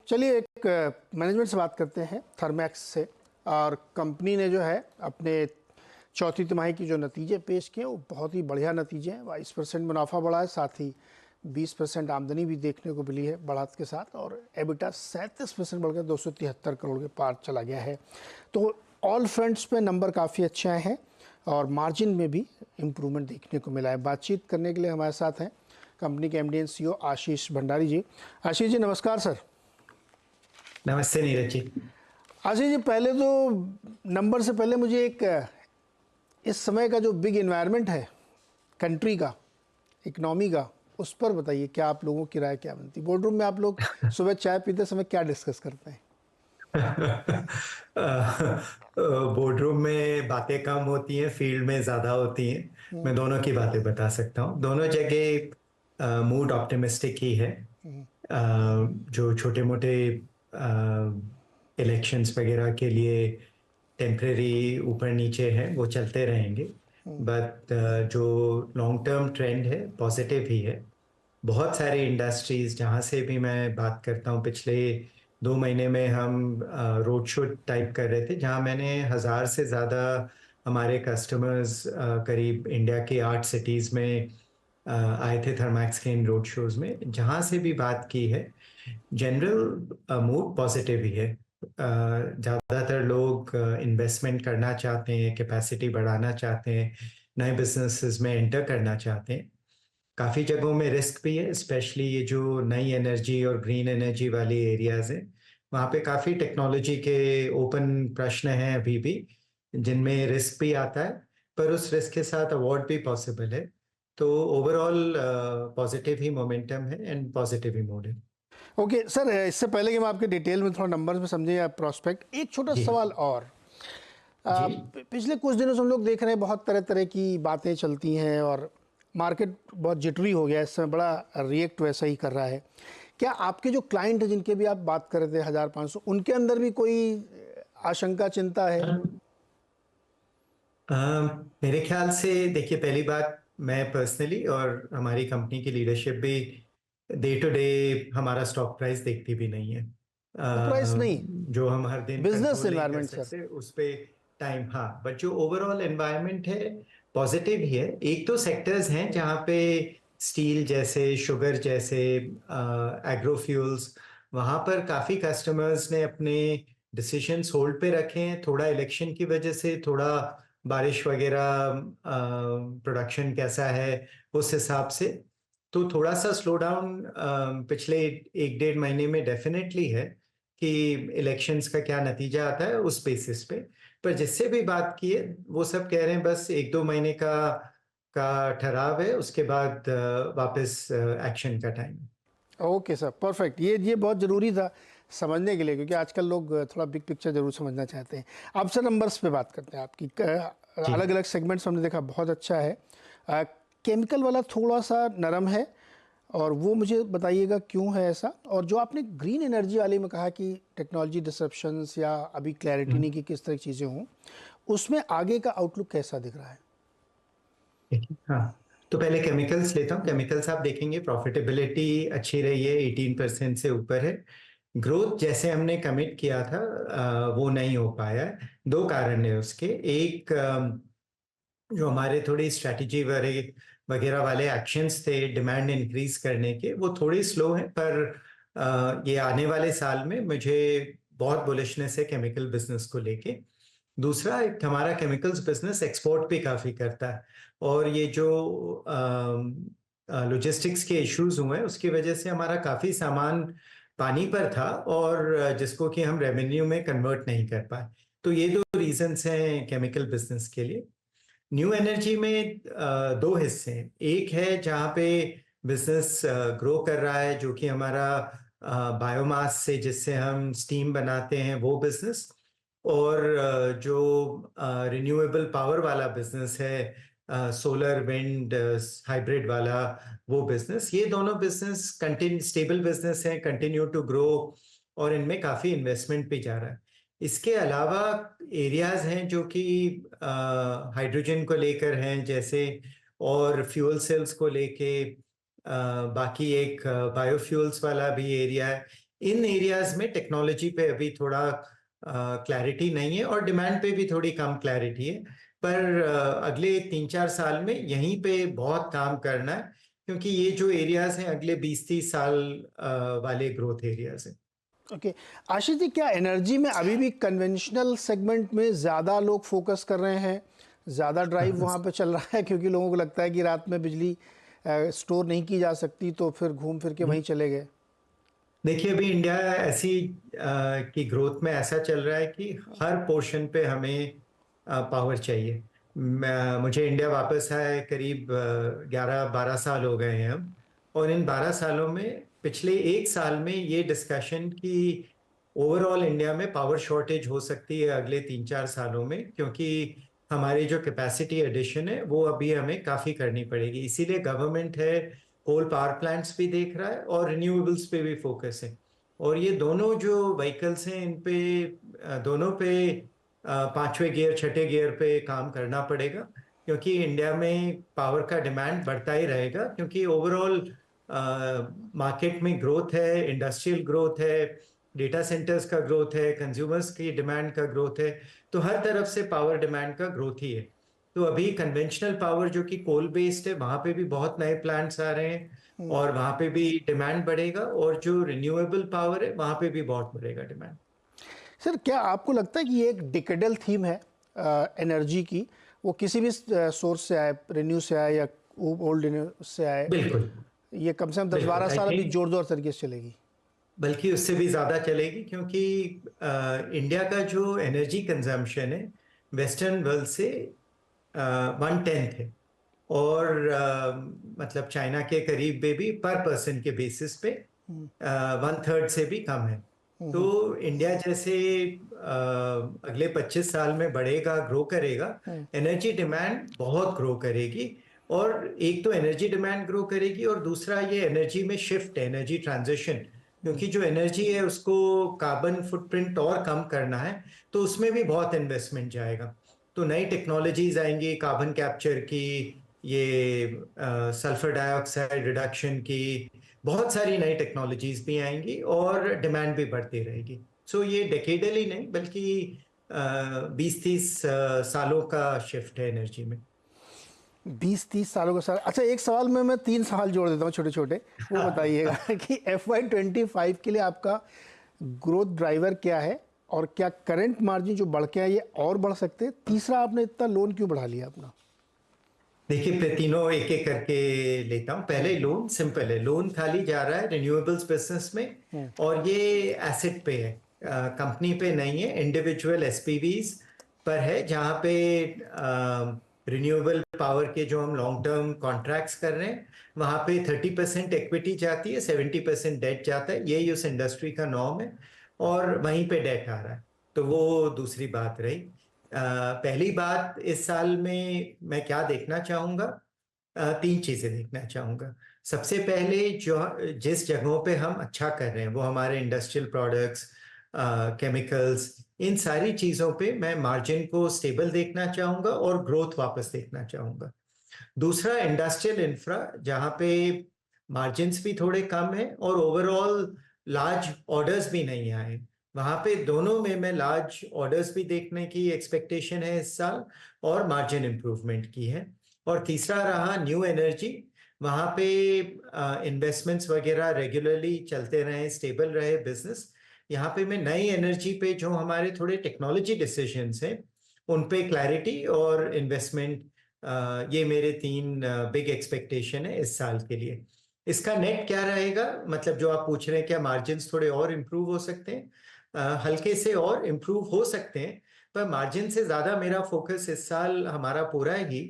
चलिए एक मैनेजमेंट से बात करते हैं, थर्मैक्स से। और कंपनी ने जो है अपने चौथी तिमाही की जो नतीजे पेश किए वो बहुत ही बढ़िया नतीजे हैं। 22% मुनाफा बढ़ा है, साथ ही 20% आमदनी भी देखने को मिली है बढ़त के साथ, और एबिटा 37% बढ़कर 273 करोड़ के पार चला गया है। तो ऑल फ्रंट्स पे नंबर काफ़ी अच्छे आए हैं और मार्जिन में भी इम्प्रूवमेंट देखने को मिला है। बातचीत करने के लिए हमारे साथ हैं कंपनी के एमडी एंड सीईओ आशीष भंडारी जी। आशीष जी नमस्कार सर। नमस्ते नीरज जी। आशीष जी, पहले तो नंबर से पहले मुझे एक इस समय का जो बिग इन्वायरमेंट है कंट्री का, इकनॉमी का, उस पर बताइए क्या आप लोगों की राय क्या बनती है? बोर्ड रूम में आप लोग सुबह चाय पीते समय क्या डिस्कस करते हैं? बोर्ड रूम में बातें कम होती हैं, फील्ड में ज्यादा होती हैं। मैं दोनों की बातें बता सकता हूँ। दोनों जगह मूड ऑप्टिमिस्टिक ही है। जो छोटे मोटे इलेक्शंस वगैरह के लिए टेम्परेरी ऊपर नीचे है वो चलते रहेंगे, बट जो लॉन्ग टर्म ट्रेंड है पॉजिटिव ही है। बहुत सारे इंडस्ट्रीज जहाँ से भी मैं बात करता हूँ, पिछले 2 महीने में हम रोड शो टाइप कर रहे थे जहाँ मैंने 1,000 से ज़्यादा हमारे कस्टमर्स करीब इंडिया के 8 सिटीज़ में आए थे थर्मैक्स के इन रोड शोज में। जहाँ से भी बात की है जनरल मूड पॉजिटिव ही है। ज़्यादातर लोग इन्वेस्टमेंट करना चाहते हैं, कैपेसिटी बढ़ाना चाहते हैं, नए बिजनेसेस में एंटर करना चाहते हैं। काफ़ी जगहों में रिस्क भी है, स्पेशली ये जो नई एनर्जी और ग्रीन एनर्जी वाली एरियाज हैं, वहाँ पे काफ़ी टेक्नोलॉजी के ओपन प्रश्न हैं अभी भी, जिनमें रिस्क भी आता है, पर उस रिस्क के साथ अवॉर्ड भी पॉसिबल है। तो ओवरऑल पॉजिटिव ही मोमेंटम है एंड पॉजिटिव ही मूड है। ओके सर, इससे पहले कि मैं आपके डिटेल में थोड़ा नंबर्स में समझे या प्रोस्पेक्ट, एक छोटा जी सवाल और। जी। पिछले कुछ दिनों से हम लोग देख रहे हैं बहुत तरह तरह की बातें चलती हैं और मार्केट बहुत जिटरी हो गया है इस समय, बड़ा रिएक्ट वैसा ही कर रहा है। क्या आपके जो क्लाइंट हैं जिनके भी आप बात कर रहे थे 1500, उनके अंदर भी कोई आशंका चिंता है? अ, मेरे ख्याल से देखिए, पहली बात, मैं पर्सनली और हमारी कंपनी की लीडरशिप भी डे टू डे हमारा स्टॉक प्राइस देखती भी नहीं है। प्राइस नहीं, जो हम हर दिन बिजनेस कंट्रोल नहीं कर एनवायरनमेंट सर। सकते उस पे टाइम, हाँ, बट जो ओवरऑल एनवायरनमेंट है पॉजिटिव ही है। एक तो सेक्टर्स हैं जहाँ पे स्टील जैसे, शुगर जैसे, एग्रोफ्यूल्स, वहाँ पर काफ़ी कस्टमर्स ने अपने डिसीजंस होल्ड पे रखे हैं, थोड़ा इलेक्शन की वजह से, थोड़ा बारिश वगैरह, प्रोडक्शन कैसा है उस हिसाब से। तो थोड़ा सा स्लो डाउन पिछले 1 डेढ़ महीने में डेफिनेटली है कि इलेक्शंस का क्या नतीजा आता है उस बेसिस पे। पर जिससे भी बात की है वो सब कह रहे हैं बस 1-2 महीने का ठहराव है, उसके बाद वापस एक्शन का टाइम। Okay sir, perfect. ये बहुत ज़रूरी था समझने के लिए, क्योंकि आजकल लोग थोड़ा बिग पिक्चर जरूर समझना चाहते हैं। अब सर नंबर्स पे बात करते हैं आपकी। जी अलग अलग सेगमेंट्स हमने देखा बहुत अच्छा है। केमिकल वाला थोड़ा सा नरम है, और वो मुझे बताइएगा क्यों है ऐसा। और जो आपने ग्रीन एनर्जी वाले में कहा कि टेक्नोलॉजी डिसरप्शंस या अभी क्लैरिटी नहीं कि किस तरह की चीज़ें हों, उसमें आगे का आउटलुक कैसा दिख रहा है? हाँ, तो पहले केमिकल्स लेता हूँ। केमिकल्स आप देखेंगे प्रॉफिटेबिलिटी अच्छी रही है, 18% से ऊपर है। ग्रोथ जैसे हमने कमिट किया था वो नहीं हो पाया है। 2 कारण है उसके। एक, जो हमारे थोड़ी स्ट्रैटेजी वगैरह वाले एक्शंस थे डिमांड इंक्रीज करने के, वो थोड़ी स्लो हैं, पर ये आने वाले साल में मुझे बहुत बुलिशनेस है केमिकल बिजनेस को लेके। दूसरा, एक हमारा केमिकल्स बिजनेस एक्सपोर्ट भी काफी करता है, और ये जो लॉजिस्टिक्स के इश्यूज हुए हैं उसकी वजह से हमारा काफी सामान पानी पर था, और जिसको कि हम रेवेन्यू में कन्वर्ट नहीं कर पाए। तो ये 2 रीजंस हैं केमिकल बिजनेस के लिए। न्यू एनर्जी में 2 हिस्से हैं। एक है जहाँ पे बिजनेस ग्रो कर रहा है, जो कि हमारा बायोमास से जिससे हम स्टीम बनाते हैं वो बिजनेस, और जो रिन्यूएबल पावर वाला बिजनेस है, सोलर विंड हाइब्रिड वाला वो बिजनेस। ये दोनों बिजनेस कंटिन्यू स्टेबल बिजनेस हैं, कंटिन्यू टू ग्रो, और इनमें काफी इन्वेस्टमेंट भी जा रहा है। इसके अलावा एरियाज हैं जो कि हाइड्रोजन को लेकर हैं जैसे, और फ्यूल सेल्स को लेके, बाकी एक बायोफ्यूल्स वाला भी एरिया है। इन एरियाज में टेक्नोलॉजी पे अभी थोड़ा क्लैरिटी नहीं है और डिमांड पे भी थोड़ी कम क्लैरिटी है। पर अगले 3-4 साल में यहीं पे बहुत काम करना है, क्योंकि ये जो एरियाज हैं अगले 20-30 साल वाले ग्रोथ एरियाज हैं। ओके आशीष जी, क्या एनर्जी में अभी भी कन्वेंशनल सेगमेंट में ज़्यादा लोग फोकस कर रहे हैं, ज़्यादा ड्राइव वहाँ पे चल रहा है, क्योंकि लोगों को लगता है कि रात में बिजली स्टोर नहीं की जा सकती तो फिर घूम फिर के वहीं चले गए? देखिए, अभी इंडिया ऐसी की ग्रोथ में ऐसा चल रहा है कि हर पोर्शन पे हमें पावर चाहिए। मुझे इंडिया वापस आए करीब 11-12 साल हो गए हैं अब, और इन 12 सालों में पिछले 1 साल में ये डिस्कशन कि ओवरऑल इंडिया में पावर शॉर्टेज हो सकती है अगले 3-4 सालों में, क्योंकि हमारी जो कैपेसिटी एडिशन है वो अभी हमें काफ़ी करनी पड़ेगी। इसीलिए गवर्नमेंट है, कोल पावर प्लांट्स भी देख रहा है और रिन्यूएबल्स पे भी फोकस है। और ये दोनों जो व्हीकल्स हैं इन पे दोनों पे पांचवें गियर छठे गियर पे काम करना पड़ेगा, क्योंकि इंडिया में पावर का डिमांड बढ़ता ही रहेगा, क्योंकि ओवरऑल मार्केट में ग्रोथ है, इंडस्ट्रियल ग्रोथ है, डेटा सेंटर्स का ग्रोथ है, कंज्यूमर्स की डिमांड का ग्रोथ है। तो हर तरफ से पावर डिमांड का ग्रोथ ही है। तो अभी कन्वेंशनल पावर जो कि कोल बेस्ड है, वहां पे भी बहुत नए प्लांट्स आ रहे हैं और वहां पे भी डिमांड बढ़ेगा, और जो रिन्यूएबल पावर है वहां पे भी बहुत बढ़ेगा डिमांड। सर, क्या आपको लगता है कि ये एक डिकेडल थीम है एनर्जी की, वो किसी भी सोर्स से आए, रिन्यू से आए या ओल्ड रिन्यू से आए, बिल्कुल। ये कम से कम दस बिल्कुल बारह आई साल अभी थिंक जोरदार तरीके से चलेगी? बल्कि उससे भी ज्यादा चलेगी, क्योंकि इंडिया का जो एनर्जी कंजम्पशन है वेस्टर्न वर्ल्ड से 1/10 है, और मतलब चाइना के करीब में भी पर पर्सन के बेसिस पे 1/3 से भी कम है। तो इंडिया जैसे अगले 25 साल में बढ़ेगा, ग्रो करेगा, एनर्जी डिमांड बहुत ग्रो करेगी। और एक तो एनर्जी डिमांड ग्रो करेगी, और दूसरा ये एनर्जी में शिफ्ट, एनर्जी ट्रांजिशन, क्योंकि जो एनर्जी है उसको कार्बन फुटप्रिंट और कम करना है, तो उसमें भी बहुत इन्वेस्टमेंट जाएगा। तो नई टेक्नोलॉजीज आएंगी, कार्बन कैप्चर की, ये सल्फर डाइऑक्साइड रिडक्शन की, बहुत सारी नई टेक्नोलॉजीज भी आएंगी और डिमांड भी बढ़ती रहेगी। सो ये डेकेडल ही नहीं, बल्कि 20-30 सालों का शिफ्ट है एनर्जी में। 20-30 सालों का? साल, अच्छा, एक सवाल में मैं 3 सवाल जोड़ देता हूँ छोटे छोटे, वो बताइएगा कि FY25 के लिए आपका ग्रोथ ड्राइवर क्या है, और क्या करंट मार्जिन जो बढ़ के आए ये और बढ़ सकते हैं? तीसरा, आपने इतना लोन क्यों बढ़ा लिया अपना? देखिए, फिर तीनों एक एक करके लेता हूँ। पहले लोन सिंपल है, लोन खाली जा रहा है रिन्यूएबल्स बिजनेस में, और ये एसेट पे है, कंपनी पे नहीं है, इंडिविजुअल एसपीवीज पर है, जहाँ पे रिन्यूएबल पावर के जो हम लॉन्ग टर्म कॉन्ट्रैक्ट्स कर रहे हैं वहाँ पे 30% इक्विटी जाती है, 70% डेट जाता है, यही उस इंडस्ट्री का नॉर्म है, और वहीं पे डेट आ रहा है। तो वो दूसरी बात रही। पहली बात, इस साल में मैं क्या देखना चाहूंगा, 3 चीजें देखना चाहूंगा। सबसे पहले, जो जिस जगहों पे हम अच्छा कर रहे हैं वो हमारे इंडस्ट्रियल प्रोडक्ट्स, केमिकल्स, इन सारी चीजों पे मैं मार्जिन को स्टेबल देखना चाहूंगा और ग्रोथ वापस देखना चाहूंगा। दूसरा, इंडस्ट्रियल इंफ्रा, जहाँ पे मार्जिन्स भी थोड़े कम है और ओवरऑल लार्ज ऑर्डर्स भी नहीं आए, वहां पे दोनों में मैं लार्ज ऑर्डर्स भी देखने की एक्सपेक्टेशन है इस साल, और मार्जिन इंप्रूवमेंट की है। और तीसरा रहा न्यू एनर्जी, वहां पे इन्वेस्टमेंट्स वगैरह रेगुलरली चलते रहे, स्टेबल रहे बिजनेस। यहाँ पे मैं नई एनर्जी पे जो हमारे थोड़े टेक्नोलॉजी डिसीजंस हैं उन पे क्लैरिटी और इन्वेस्टमेंट, ये मेरे 3 बिग एक्सपेक्टेशन है इस साल के लिए। इसका नेट क्या रहेगा, मतलब जो आप पूछ रहे हैं क्या मार्जिन्स थोड़े और इम्प्रूव हो सकते हैं, हल्के से और इम्प्रूव हो सकते हैं, पर मार्जिन से ज्यादा मेरा फोकस इस साल हमारा पूरा ही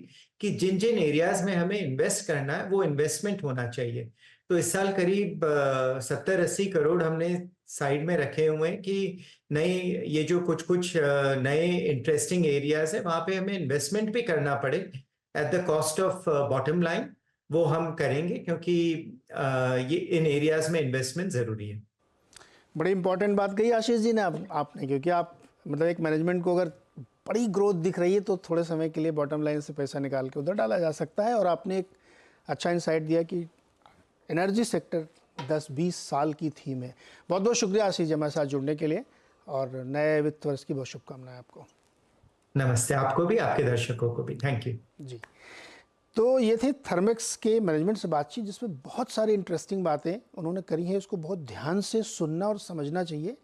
कि जिन जिन एरियाज में हमें इन्वेस्ट करना है वो इन्वेस्टमेंट होना चाहिए। तो इस साल करीब 70-80 करोड़ हमने साइड में रखे हुए हैं कि नई, ये जो कुछ कुछ नए इंटरेस्टिंग एरियाज है वहां पे हमें इन्वेस्टमेंट भी करना पड़े at the cost of bottom line, वो हम करेंगे, क्योंकि ये इन एरियाज में इन्वेस्टमेंट जरूरी है। बड़ी इंपॉर्टेंट बात कही आशीष जी ने आपने, क्योंकि आप मतलब एक मैनेजमेंट को अगर बड़ी ग्रोथ दिख रही है तो थोड़े समय के लिए बॉटम लाइन से पैसा निकाल के उधर डाला जा सकता है, और आपने एक अच्छा इंसाइट दिया कि एनर्जी सेक्टर 10-20 साल की थीम है। बहुत बहुत शुक्रिया आशीष जी हमारे साथ जुड़ने के लिए, और नए वित्त वर्ष की बहुत शुभकामनाएं आपको। नमस्ते, आपको भी, आपके दर्शकों को भी। थैंक यू जी, तो ये थी थर्मेक्स के मैनेजमेंट से बातचीत, जिसमें बहुत सारी इंटरेस्टिंग बातें उन्होंने करी हैं। इसको बहुत ध्यान से सुनना और समझना चाहिए।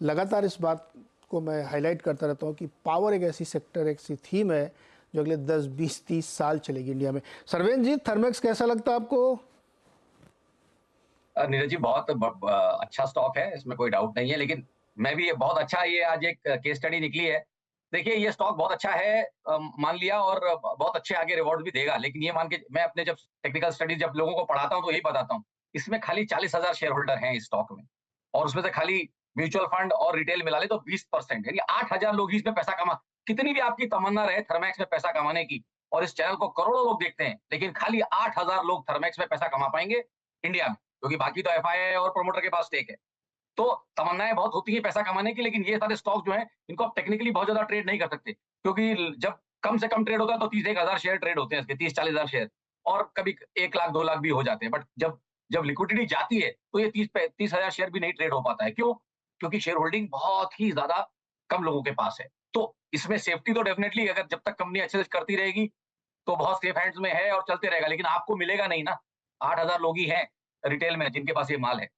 लगातार इस बात को मैं हाईलाइट करता रहता हूँ कि पावर एक ऐसी सेक्टर, एक ऐसी थीम है जो अगले 10, 20, 30 साल चलेगी इंडिया में। सर्वेन जी, थर्मेक्स कैसा लगता है आपको? नीरज जी, बहुत अच्छा स्टॉक है, इसमें कोई डाउट नहीं है। लेकिन मैं भी बहुत अच्छा, ये आज एक केस स्टडी निकली है। देखिए, ये स्टॉक बहुत अच्छा है, मान लिया, और बहुत अच्छे आगे रिवॉर्ड भी देगा। लेकिन ये मान के मैं अपने जब टेक्निकल स्टडी जब लोगों को पढ़ाता हूँ तो यही बताता हूँ, इसमें खाली 40,000 शेयर होल्डर हैं इस स्टॉक में, और उसमें से खाली म्यूचुअल फंड और रिटेल मिला ले तो 20%, यानी 8,000 लोग ही इसमें पैसा कमा। कितनी भी आपकी तमन्ना रहे थर्मैक्स में पैसा कमाने की, और इस चैनल को करोड़ों लोग देखते हैं, लेकिन खाली 8,000 लोग थर्मैक्स में पैसा कमा पाएंगे इंडिया में, क्योंकि बाकी तो एफआईआई और प्रोमोटर के पास स्टेक है। तो तमन्नाएं बहुत होती है पैसा कमाने की, लेकिन ये सारे स्टॉक जो हैं, इनको आप टेक्निकली बहुत ज्यादा ट्रेड नहीं कर सकते, क्योंकि जब कम से कम ट्रेड होता है तो 30-1,000 शेयर ट्रेड होते हैं इसके, 30-40,000 शेयर, और कभी 1 लाख 2 लाख भी हो जाते हैं। बट जब जब लिक्विडिटी जाती है तो ये 30,000 शेयर भी नहीं ट्रेड हो पाता है। क्यों? क्योंकि शेयर होल्डिंग बहुत ही ज्यादा कम लोगों के पास है। तो इसमें सेफ्टी तो डेफिनेटली, अगर जब तक कंपनी अच्छे से करती रहेगी तो बहुत सेफ हैंड्स में है और चलते रहेगा, लेकिन आपको मिलेगा नहीं ना। 8,000 लोग ही हैं रिटेल में जिनके पास ये माल है।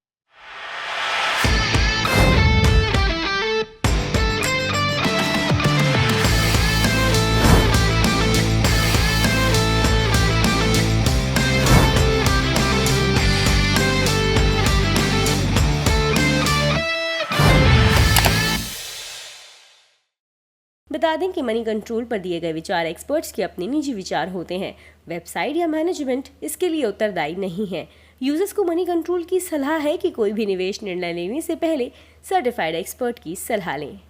बता दें कि मनी कंट्रोल पर दिए गए विचार एक्सपर्ट्स के अपने निजी विचार होते हैं। वेबसाइट या मैनेजमेंट इसके लिए उत्तरदायी नहीं है। यूजर्स को मनी कंट्रोल की सलाह है कि कोई भी निवेश निर्णय लेने से पहले सर्टिफाइड एक्सपर्ट की सलाह लें।